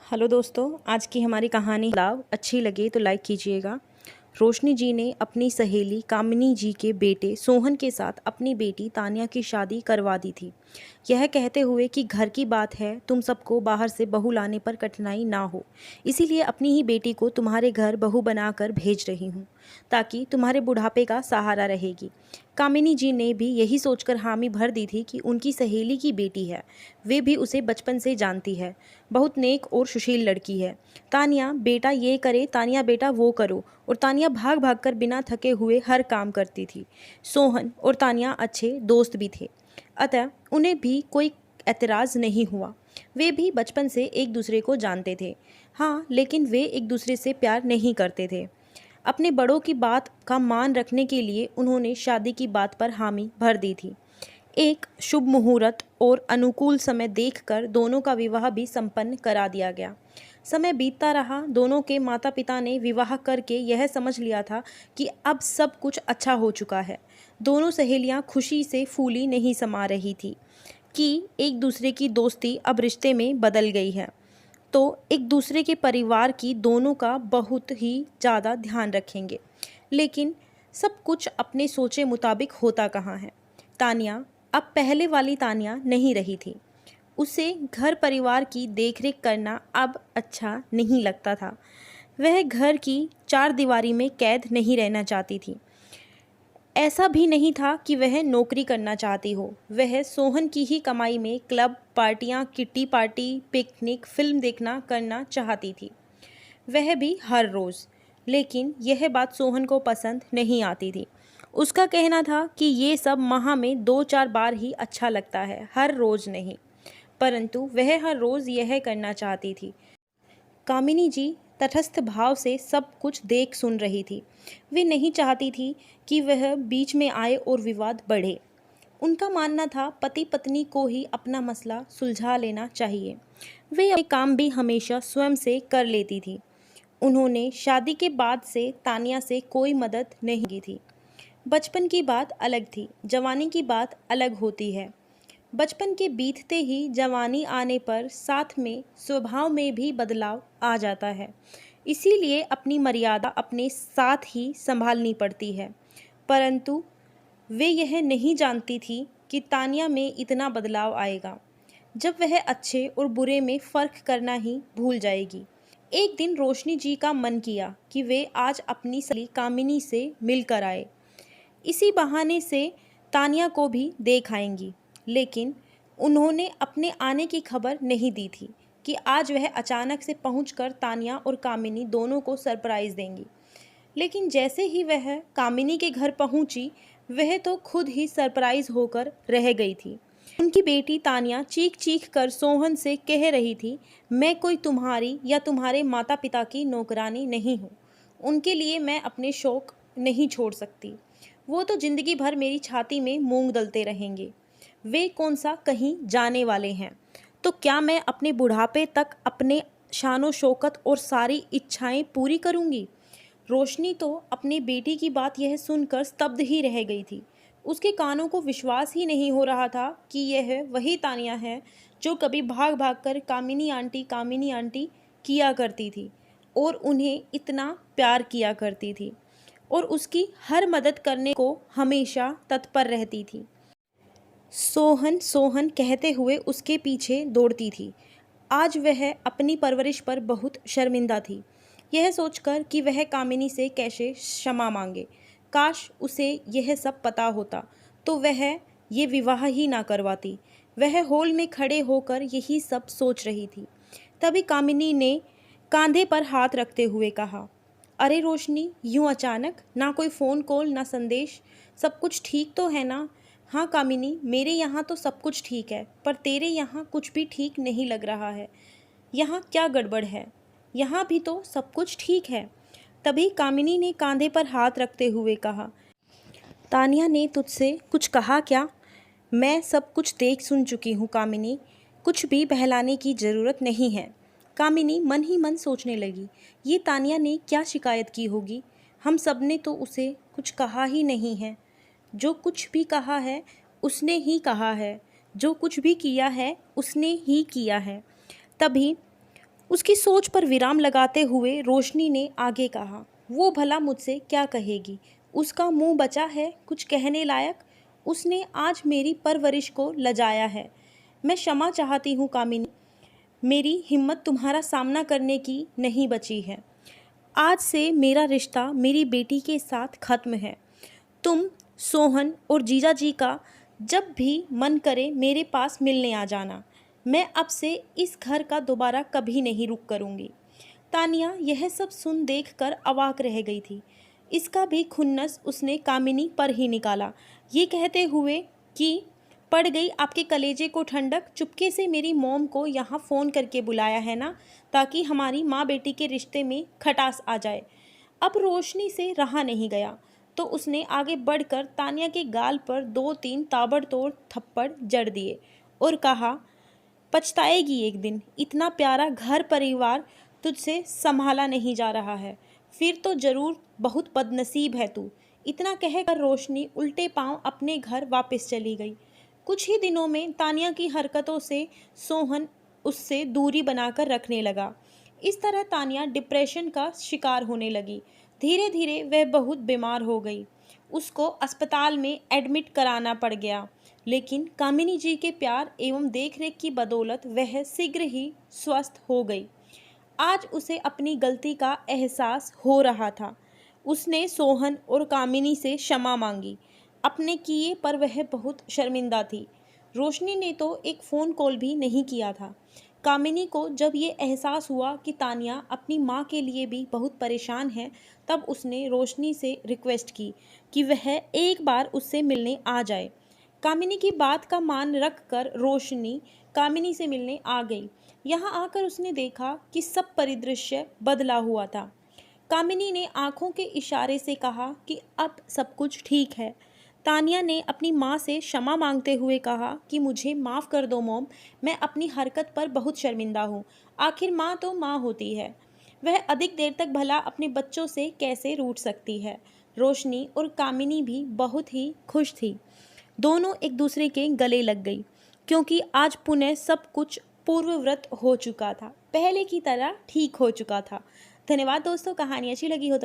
Hello दोस्तों, आज की हमारी कहानी अच्छी लगे तो लाइक कीजिएगा। रोशनी जी ने अपनी सहेली कामिनी जी के बेटे सोहन के साथ अपनी बेटी तानिया की शादी करवा दी थी, यह कहते हुए कि घर की बात है, तुम सबको बाहर से बहू लाने पर कठिनाई ना हो, इसीलिए अपनी ही बेटी को तुम्हारे घर बहू बनाकर भेज रही हूँ ताकि तुम्हारे बुढ़ापे का सहारा रहेगी। कामिनी जी ने भी यही सोचकर हामी भर दी थी कि उनकी सहेली की बेटी है, वे भी उसे बचपन से जानती है, बहुत नेक और सुशील लड़की है। तानिया बेटा ये करे, तानिया बेटा वो करो, और तानिया भाग भाग कर बिना थके हुए हर काम करती थी। सोहन और तानिया अच्छे दोस्त भी थे, अतः उन्हें भी कोई एतराज़ नहीं हुआ। वे भी बचपन से एक दूसरे को जानते थे। हाँ, लेकिन वे एक दूसरे से प्यार नहीं करते थे। अपने बड़ों की बात का मान रखने के लिए उन्होंने शादी की बात पर हामी भर दी थी। एक शुभ मुहूर्त और अनुकूल समय देखकर दोनों का विवाह भी संपन्न करा दिया गया। समय बीतता रहा, दोनों के माता पिता ने विवाह करके यह समझ लिया था कि अब सब कुछ अच्छा हो चुका है। दोनों सहेलियां खुशी से फूली नहीं समा रही थी कि एक दूसरे की दोस्ती अब रिश्ते में बदल गई है, तो एक दूसरे के परिवार की दोनों का बहुत ही ज़्यादा ध्यान रखेंगे। लेकिन सब कुछ अपने सोचे मुताबिक होता कहाँ है। तानिया अब पहले वाली तानिया नहीं रही थी। उसे घर परिवार की देखरेख करना अब अच्छा नहीं लगता था। वह घर की चार दीवारी में कैद नहीं रहना चाहती थी। ऐसा भी नहीं था कि वह नौकरी करना चाहती हो। वह सोहन की ही कमाई में क्लब, पार्टियां, किट्टी पार्टी, पिकनिक, फिल्म देखना करना चाहती थी, वह भी हर रोज़। लेकिन यह बात सोहन को पसंद नहीं आती थी। उसका कहना था कि ये सब माह में 2-4 बार ही अच्छा लगता है, हर रोज़ नहीं। परंतु वह हर रोज़ यह करना चाहती थी। कामिनी जी तटस्थ भाव से सब कुछ देख सुन रही थी। वे नहीं चाहती थी कि वह बीच में आए और विवाद बढ़े। उनका मानना था पति पत्नी को ही अपना मसला सुलझा लेना चाहिए। वे अपने काम भी हमेशा स्वयं से कर लेती थी। उन्होंने शादी के बाद से तानिया से कोई मदद नहीं की थी। बचपन की बात अलग थी, जवानी की बात अलग होती है। बचपन के बीतते ही जवानी आने पर साथ में स्वभाव में भी बदलाव आ जाता है, इसीलिए अपनी मर्यादा अपने साथ ही संभालनी पड़ती है। परंतु वे यह नहीं जानती थी कि तानिया में इतना बदलाव आएगा, जब वह अच्छे और बुरे में फ़र्क करना ही भूल जाएगी। एक दिन रोशनी जी का मन किया कि वे आज अपनी सहेली कामिनी से मिलकर आए। इसी बहाने से तानिया को भी देख आएंगी। लेकिन उन्होंने अपने आने की खबर नहीं दी थी कि आज वह अचानक से पहुंचकर तानिया और कामिनी दोनों को सरप्राइज़ देंगी। लेकिन जैसे ही वह कामिनी के घर पहुंची, वह तो खुद ही सरप्राइज़ होकर रह गई थी। उनकी बेटी तानिया चीख चीख कर सोहन से कह रही थी, मैं कोई तुम्हारी या तुम्हारे माता पिता की नौकरानी नहीं हूँ। उनके लिए मैं अपने शौक़ नहीं छोड़ सकती। वो तो ज़िंदगी भर मेरी छाती में मूंग दलते रहेंगे। वे कौन सा कहीं जाने वाले हैं। तो क्या मैं अपने बुढ़ापे तक अपने शानो शौकत और सारी इच्छाएं पूरी करूंगी। रोशनी तो अपनी बेटी की बात यह सुनकर स्तब्ध ही रह गई थी। उसके कानों को विश्वास ही नहीं हो रहा था कि यह वही तानिया है जो कभी भाग भाग कर कामिनी आंटी किया करती थी और उन्हें इतना प्यार किया करती थी और उसकी हर मदद करने को हमेशा तत्पर रहती थी। सोहन सोहन कहते हुए उसके पीछे दौड़ती थी। आज वह अपनी परवरिश पर बहुत शर्मिंदा थी, यह सोचकर कि वह कामिनी से कैसे क्षमा मांगे। काश उसे यह सब पता होता तो वह ये विवाह ही ना करवाती। वह हॉल में खड़े होकर यही सब सोच रही थी। तभी कामिनी ने कंधे पर हाथ रखते हुए कहा, अरे रोशनी, यूँ अचानक? ना कोई फ़ोन कॉल, ना संदेश, सब कुछ ठीक तो है ना। हाँ कामिनी, मेरे यहाँ तो सब कुछ ठीक है, पर तेरे यहाँ कुछ भी ठीक नहीं लग रहा है। यहाँ क्या गड़बड़ है? यहाँ भी तो सब कुछ ठीक है। तभी कामिनी ने कंधे पर हाथ रखते हुए कहा, तानिया ने तुझसे कुछ कहा क्या? मैं सब कुछ देख सुन चुकी हूँ कामिनी, कुछ भी बहलाने की ज़रूरत नहीं है। कामिनी मन ही मन सोचने लगी, ये तानिया ने क्या शिकायत की होगी। हम सब ने तो उसे कुछ कहा ही नहीं है। जो कुछ भी कहा है उसने ही कहा है, जो कुछ भी किया है उसने ही किया है। तभी उसकी सोच पर विराम लगाते हुए रोशनी ने आगे कहा, वो भला मुझसे क्या कहेगी? उसका मुंह बचा है कुछ कहने लायक? उसने आज मेरी परवरिश को लजाया है। मैं क्षमा चाहती हूँ कामिनी, मेरी हिम्मत तुम्हारा सामना करने की नहीं बची है। आज से मेरा रिश्ता मेरी बेटी के साथ खत्म है। तुम, सोहन और जीजा जी का जब भी मन करे मेरे पास मिलने आ जाना। मैं अब से इस घर का दोबारा कभी नहीं रुक करूँगी। तानिया यह सब सुन देखकर अवाक रह गई थी। इसका भी खुन्नस उसने कामिनी पर ही निकाला, ये कहते हुए कि पड़ गई आपके कलेजे को ठंडक, चुपके से मेरी मॉम को यहाँ फ़ोन करके बुलाया है ना, ताकि हमारी माँ बेटी के रिश्ते में खटास आ जाए। अब रोशनी से रहा नहीं गया तो उसने आगे बढ़कर तानिया के गाल पर 2-3 ताबड़तोड़ थप्पड़ जड़ दिए और कहा, पछताएगी एक दिन, इतना प्यारा घर परिवार तुझसे संभाला नहीं जा रहा है, फिर तो ज़रूर बहुत बदनसीब है तू। इतना कहकर रोशनी उल्टे पांव अपने घर वापस चली गई। कुछ ही दिनों में तानिया की हरकतों से सोहन उससे दूरी बनाकर रखने लगा। इस तरह तानिया डिप्रेशन का शिकार होने लगी। धीरे धीरे वह बहुत बीमार हो गई। उसको अस्पताल में एडमिट कराना पड़ गया, लेकिन कामिनी जी के प्यार एवं देखरेख की बदौलत वह शीघ्र ही स्वस्थ हो गई। आज उसे अपनी गलती का एहसास हो रहा था। उसने सोहन और कामिनी से क्षमा मांगी। अपने किए पर वह बहुत शर्मिंदा थी। रोशनी ने तो एक फ़ोन कॉल भी नहीं किया था। कामिनी को जब ये एहसास हुआ कि तानिया अपनी माँ के लिए भी बहुत परेशान है, तब उसने रोशनी से रिक्वेस्ट की कि वह एक बार उससे मिलने आ जाए। कामिनी की बात का मान रखकर रोशनी कामिनी से मिलने आ गई। यहाँ आकर उसने देखा कि सब परिदृश्य बदला हुआ था। कामिनी ने आंखों के इशारे से कहा कि अब सब कुछ ठीक है। तानिया ने अपनी माँ से क्षमा मांगते हुए कहा कि मुझे माफ़ कर दो मॉम, मैं अपनी हरकत पर बहुत शर्मिंदा हूँ। आखिर माँ तो माँ होती है, वह अधिक देर तक भला अपने बच्चों से कैसे रूठ सकती है। रोशनी और कामिनी भी बहुत ही खुश थी। दोनों एक दूसरे के गले लग गई, क्योंकि आज पुनः सब कुछ पूर्ववत हो चुका था, पहले की तरह ठीक हो चुका था। धन्यवाद दोस्तों, कहानी अच्छी लगी हो तो